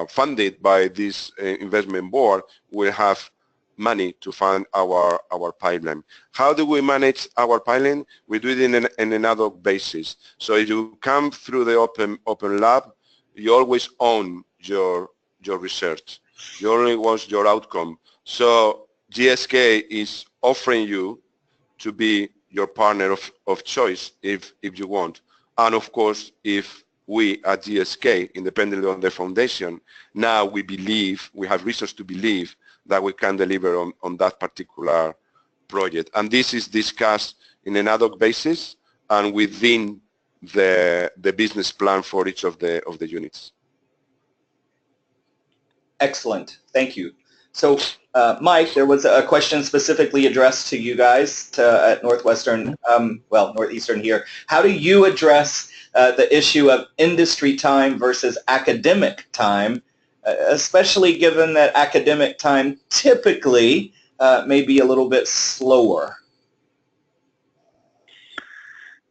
funded by this investment board, we have money to fund our pipeline. How do we manage our pipeline? We do it in an ad hoc basis. So if you come through the open lab, you always own your research. You only want your outcome. So GSK is offering you to be your partner of choice if you want. And of course, if we at GSK, independently on the foundation, now we have reasons to believe that we can deliver on that particular project. And this is discussed in an ad hoc basis and within the business plan for each of the units. Excellent. Thank you. So, Mike, there was a question specifically addressed to you guys at Northwestern, Northeastern here. How do you address the issue of industry time versus academic time, especially given that academic time typically may be a little bit slower?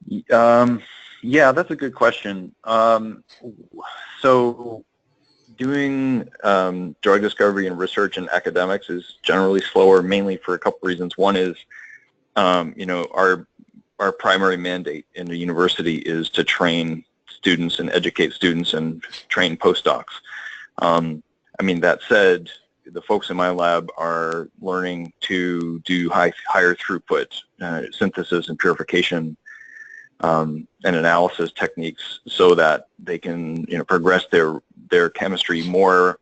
Yeah, that's a good question. So doing drug discovery and research in academics is generally slower, mainly for a couple reasons. One is, our primary mandate in the university is to train students and educate students and train postdocs. That said, the folks in my lab are learning to do higher throughput synthesis and purification and analysis techniques so that they can progress their chemistry more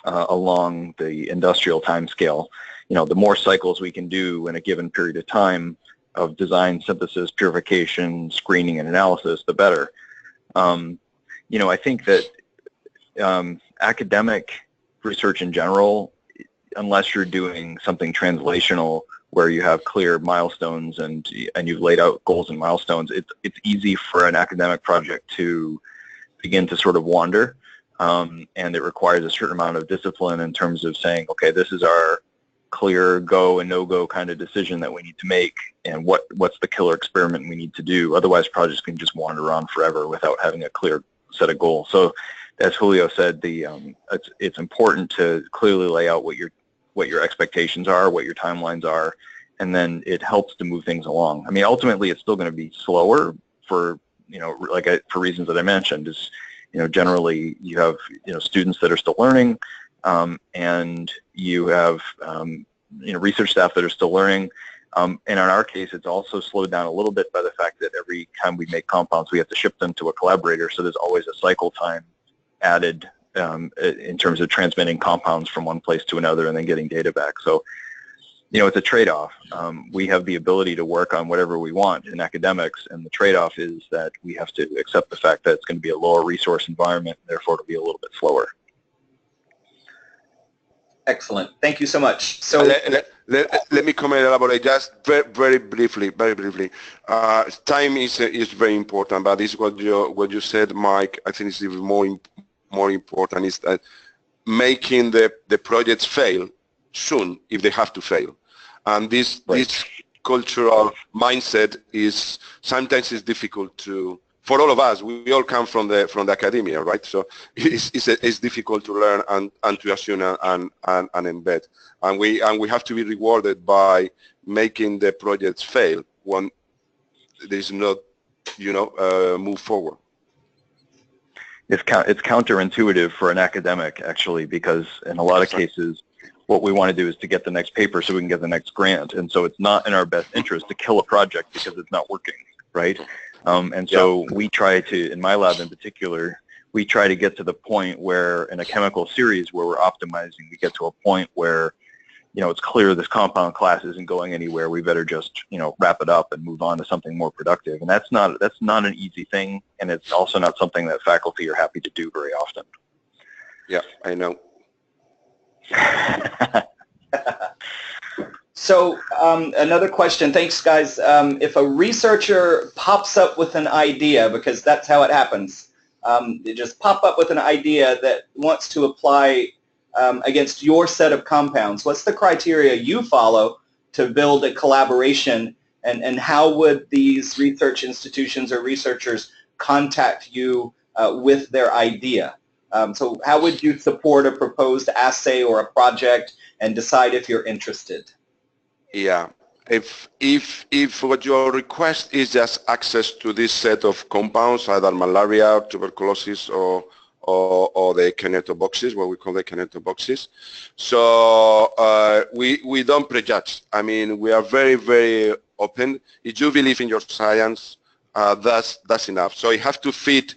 along the industrial time scale. The more cycles we can do in a given period of time of design, synthesis, purification, screening, and analysis, the better. I think that academic research in general, unless you're doing something translational where you have clear milestones and you've laid out goals and milestones, it's easy for an academic project to begin to sort of wander, and it requires a certain amount of discipline in terms of saying, okay, this is our clear go and no-go kind of decision that we need to make, and what's the killer experiment we need to do. Otherwise, projects can just wander on forever without having a clear set of goals. So, as Julio said, it's important to clearly lay out what your expectations are, what your timelines are, and then it helps to move things along. Ultimately, it's still going to be slower for for reasons that I mentioned. Is generally you have students that are still learning, and you have research staff that are still learning. And in our case, it's also slowed down a little bit by the fact that every time we make compounds, we have to ship them to a collaborator. So there's always a cycle time added in terms of transmitting compounds from one place to another and then getting data back. So, it's a trade-off. We have the ability to work on whatever we want in academics, and the trade-off is that we have to accept the fact that it's going to be a lower resource environment, therefore it'll be a little bit slower. Excellent. Thank you so much. So let me comment, elaborate just very briefly. Time is very important, but this is what you said, Mike. I think it's even more important is that making the projects fail soon if they have to fail, and this cultural mindset is sometimes is difficult to. For all of us, we all come from the academia, right? So it's difficult to learn and to assume and embed, and we have to be rewarded by making the projects fail when there's not, move forward. It's counterintuitive for an academic, actually, because in a lot of cases, what we want to do is to get the next paper so we can get the next grant, and so it's not in our best interest to kill a project because it's not working, right? And so we try to, in my lab in particular, we try to get to the point where in a chemical series where we're optimizing, we get to a point where, it's clear this compound class isn't going anywhere. We better just, wrap it up and move on to something more productive. And that's not an easy thing. And it's also not something that faculty are happy to do very often. Yeah, I know. So another question, thanks guys. If a researcher pops up with an idea, because that's how it happens, they just pop up with an idea that wants to apply against your set of compounds, what's the criteria you follow to build a collaboration, and how would these research institutions or researchers contact you with their idea? So how would you support a proposed assay or a project and decide if you're interested? Yeah, if what your request is just access to this set of compounds, either malaria, tuberculosis, or the Cantos boxes, what we call the Cantos boxes, so we don't prejudge. I mean, we are very open. If you believe in your science, that's enough. So you have to fit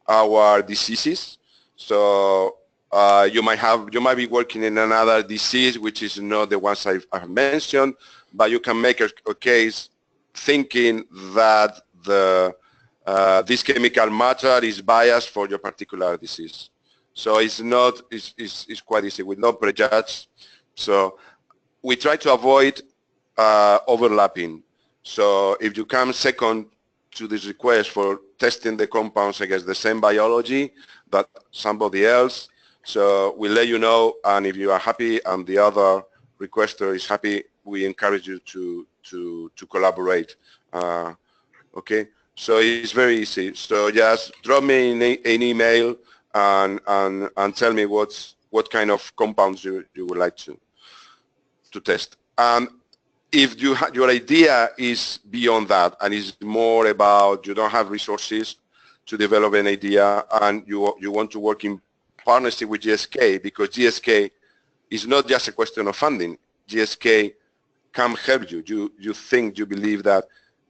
our diseases. So you might be working in another disease which is not the ones I've mentioned, but you can make a case thinking that this chemical matter is biased for your particular disease. So it's quite easy. We don't prejudge. So we try to avoid overlapping. So if you come second to this request for testing the compounds against the same biology that somebody else, so we'll let you know, and if you are happy and the other requester is happy, we encourage you to collaborate. Okay, so it's very easy. So just drop me an email and tell me what kind of compounds you would like to test. If your idea is beyond that and is more about you don't have resources to develop an idea and you want to work in partnership with GSK, because GSK is not just a question of funding. GSK can help you. You believe that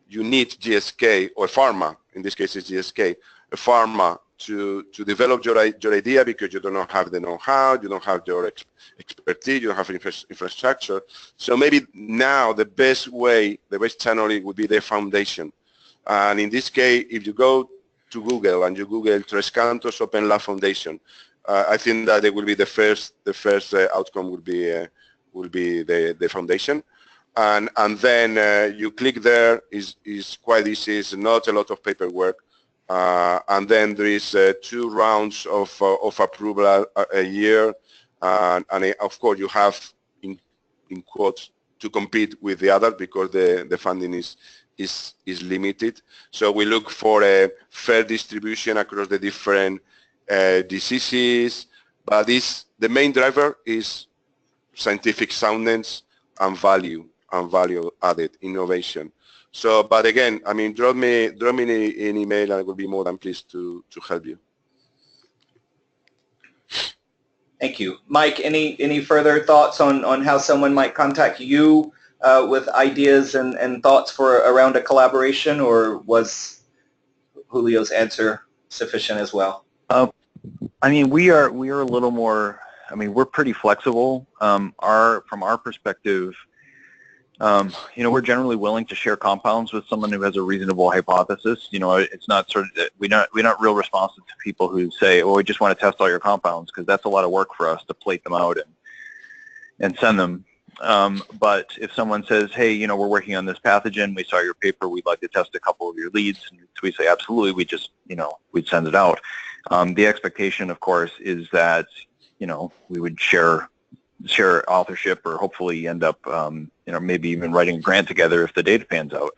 you need GSK or pharma, in this case it's GSK, a pharma to develop your idea because you don't have the know-how, you don't have your expertise, you don't have infrastructure. So maybe now the best channel would be the foundation. And in this case, if you go to Google and you Google Cantos Open Lab Foundation, I think that it will be the first outcome will be the foundation, and then you click there. Is quite easy. It's not a lot of paperwork, and then there is 2 rounds of approval a year, and of course you have in quotes to compete with the others because the funding is limited. So we look for a fair distribution across the different diseases, but the main driver is scientific soundness and value added innovation. So, but again, I mean, drop me an email and I will be more than pleased to help you. Thank you. Mike, any further thoughts on how someone might contact you with ideas and thoughts for around a collaboration, or was Julio's answer sufficient as well? I mean, we are a little more. I mean, we're pretty flexible. From our perspective, we're generally willing to share compounds with someone who has a reasonable hypothesis. It's not we're not real responsive to people who say, "Oh, we just want to test all your compounds," because that's a lot of work for us to plate them out and send them. But if someone says, hey, you know, we're working on this pathogen, we saw your paper, we'd like to test a couple of your leads, and we say, absolutely, we just, you know, we'd send it out. The expectation, of course, is that, you know, we would share authorship, or hopefully end up, you know, maybe even writing a grant together if the data pans out.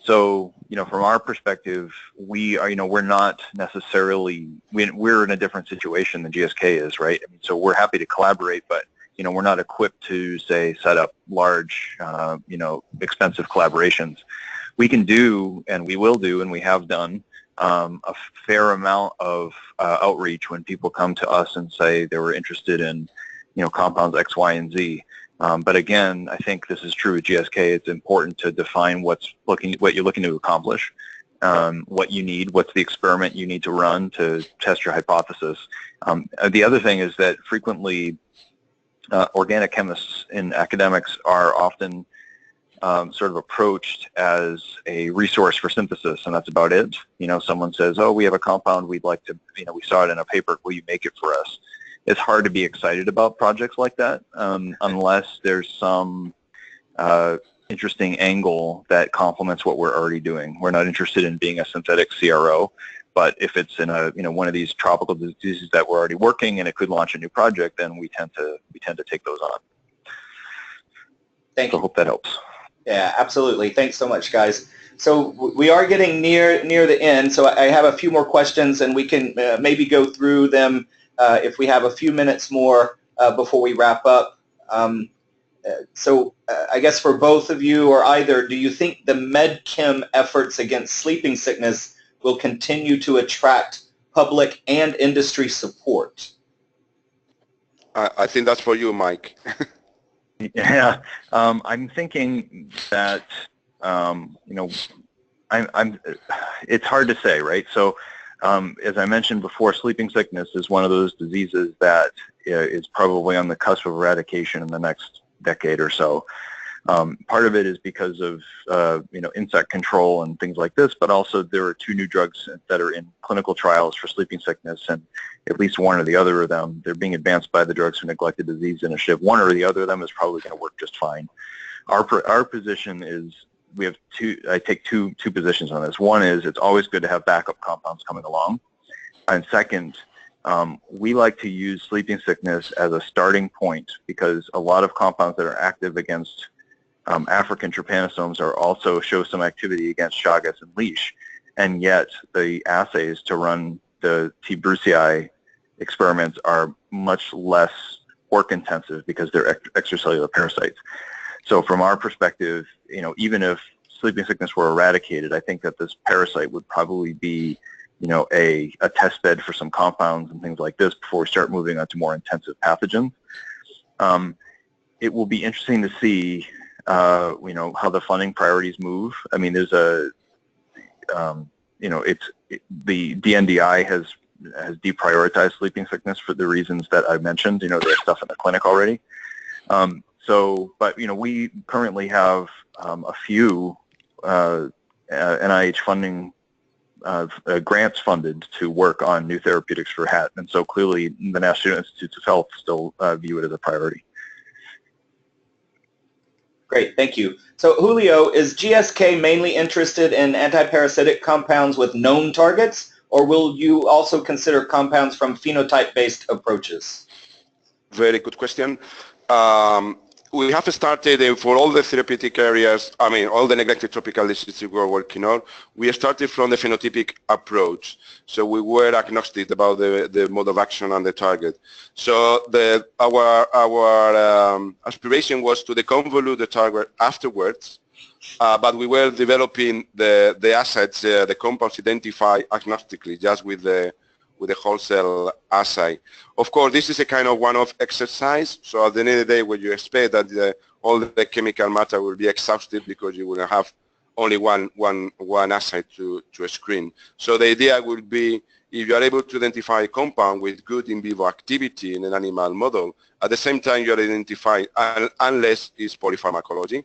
So, you know, from our perspective, we are, you know, we're not necessarily, we're in a different situation than GSK is, right? I mean, so we're happy to collaborate, but, you know, we're not equipped to, say, set up large, you know, expensive collaborations. We can do, and we will do, and we have done, a fair amount of outreach when people come to us and say they were interested in, you know, compounds X, Y, and Z. But again, I think this is true with GSK. It's important to define what you're looking to accomplish, what you need, what's the experiment you need to run to test your hypothesis. The other thing is that frequently organic chemists in academics are often sort of approached as a resource for synthesis, and that's about it. You know, someone says, oh, we have a compound, we'd like to, you know, we saw it in a paper, will you make it for us? It's hard to be excited about projects like that unless there's some interesting angle that complements what we're already doing. We're not interested in being a synthetic CRO, but if it's in a, you know, one of these tropical diseases that we're already working and it could launch a new project, then we tend to take those on. Thank you. I hope that helps. Yeah, absolutely. Thanks so much, guys. So we are getting near the end, so I have a few more questions, and we can maybe go through them if we have a few minutes more before we wrap up. So I guess for both of you, or either, do you think the medchem efforts against sleeping sickness will continue to attract public and industry support? I think that's for you, Mike. Yeah, I'm thinking that, you know, it's hard to say, right? So as I mentioned before, sleeping sickness is one of those diseases that is probably on the cusp of eradication in the next decade or so. Part of it is because of, you know, insect control and things like this, but also there are 2 new drugs that are in clinical trials for sleeping sickness, and at least one or the other of them, they're being advanced by the Drugs for Neglected Disease Initiative. One or the other of them is probably going to work just fine. Our position is, we have I take two positions on this. One is it's always good to have backup compounds coming along. And second, we like to use sleeping sickness as a starting point because a lot of compounds that are active against African trypanosomes are also show some activity against Chagas and Leash. And yet the assays to run the T. brucei experiments are much less work intensive because they're extracellular parasites. So from our perspective, you know, even if sleeping sickness were eradicated, I think that this parasite would probably be, you know, a test bed for some compounds and things like this before we start moving on to more intensive pathogens. It will be interesting to see, you know, how the funding priorities move. I mean, there's a, you know, the DNDi has deprioritized sleeping sickness for the reasons that I mentioned. You know, there's stuff in the clinic already. So, but, you know, we currently have a few NIH funding grants funded to work on new therapeutics for HAT, and so clearly the National Institutes of Health still view it as a priority. Great, thank you. So Julio, is GSK mainly interested in antiparasitic compounds with known targets, or will you also consider compounds from phenotype-based approaches? Very good question. We have started for all the therapeutic areas, I mean, all the neglected tropical diseases we are working on, we started from the phenotypic approach. So we were agnostic about the mode of action and the target. So our aspiration was to deconvolute the target afterwards, but we were developing the assets, the compounds identified agnostically, just with the wholesale assay. Of course, this is a kind of one-off exercise, so at the end of the day, what you expect that all the chemical matter will be exhausted because you will have only one assay to screen. So the idea will be, if you are able to identify a compound with good in vivo activity in an animal model, at the same time you are identifying, unless it's polypharmacology,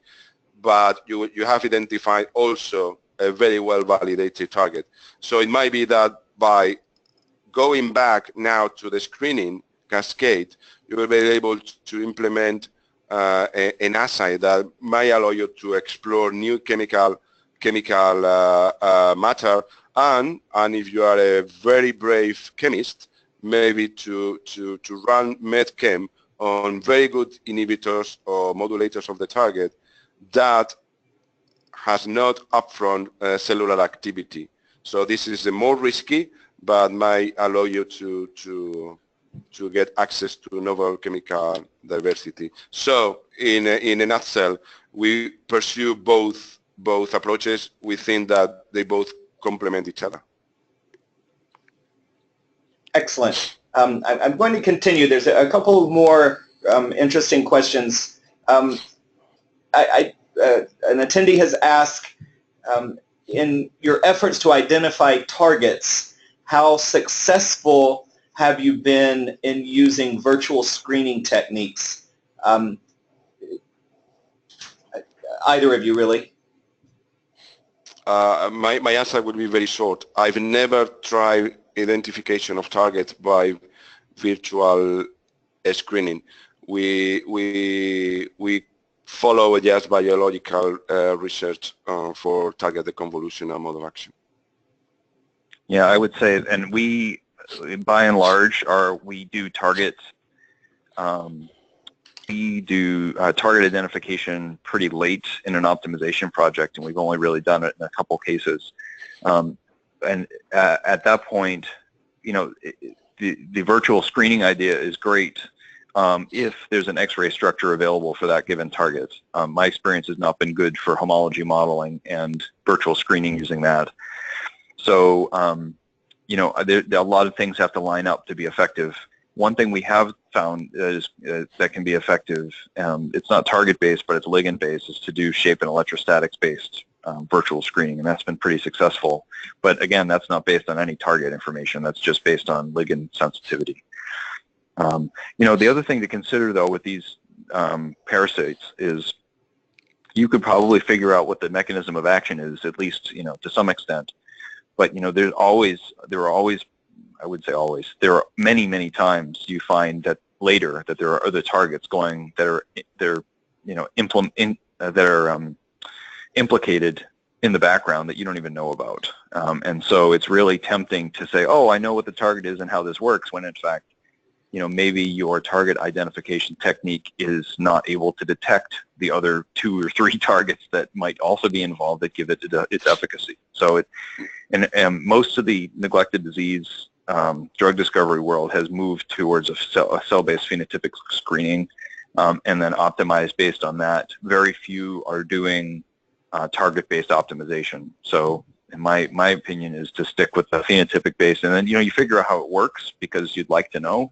but you have identified also a very well-validated target. So it might be that by going back now to the screening cascade, you will be able to implement an assay that might allow you to explore new chemical matter, and if you are a very brave chemist, maybe to run medchem on very good inhibitors or modulators of the target that has not upfront cellular activity. So this is the more risky, but might allow you to get access to novel chemical diversity. So in a nutshell, we pursue both approaches. We think that they both complement each other. Excellent. I'm going to continue. There's a couple more interesting questions. An attendee has asked, in your efforts to identify targets, how successful have you been in using virtual screening techniques? Either of you, really? My answer would be very short. I've never tried identification of targets by virtual screening. We follow just biological research for targeted convolution and mode of action. Yeah, I would say, and we, by and large, we do target target identification pretty late in an optimization project, and we've only really done it in a couple cases. And at that point, you know, the virtual screening idea is great if there's an X-ray structure available for that given target. My experience has not been good for homology modeling and virtual screening using that. So, you know, a lot of things have to line up to be effective. One thing we have found that can be effective, it's not target-based, but it's ligand-based, is to do shape and electrostatics-based virtual screening, and that's been pretty successful. But again, that's not based on any target information. That's just based on ligand sensitivity. You know, the other thing to consider, though, with these parasites is you could probably figure out what the mechanism of action is, at least, you know, to some extent. But, you know, there are always, I would say always, there are many times you find that later that there are other targets going that are you know, implicated in the background that you don't even know about. And so it's really tempting to say, oh, I know what the target is and how this works, when in fact, you know, maybe your target identification technique is not able to detect the other 2 or 3 targets that might also be involved that give it its efficacy. So and most of the neglected disease drug discovery world has moved towards a cell-based phenotypic screening and then optimized based on that. Very few are doing target-based optimization. So in my opinion is to stick with the phenotypic-based, and then, you know, you figure out how it works because you'd like to know.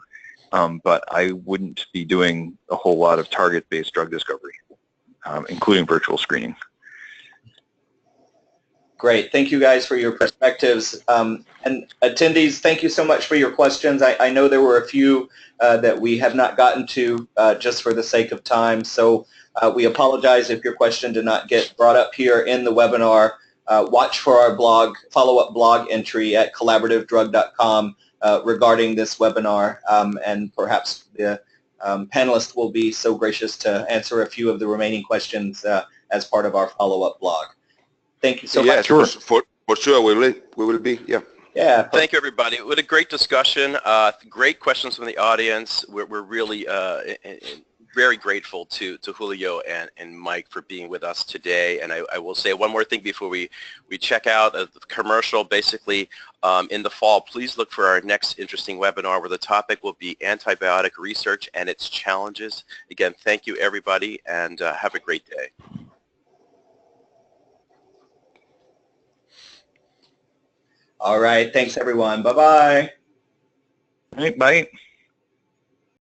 But I wouldn't be doing a whole lot of target-based drug discovery, including virtual screening. Great. Thank you guys for your perspectives. And attendees, thank you so much for your questions. I know there were a few that we have not gotten to just for the sake of time. So we apologize if your question did not get brought up here in the webinar. Watch for our blog, follow-up blog entry at collaborativedrug.com regarding this webinar, and perhaps the panelists will be so gracious to answer a few of the remaining questions as part of our follow-up blog. Thank you so much. Sure. For sure, we will be, yeah. Yeah. Thank you, everybody. What a great discussion. Great questions from the audience. We're really very grateful to Julio and Mike for being with us today. And I will say one more thing before we check out the commercial. Basically, in the fall, please look for our next interesting webinar where the topic will be antibiotic research and its challenges. Again, thank you, everybody, and have a great day. All right. Thanks, everyone. Bye-bye. All right, bye.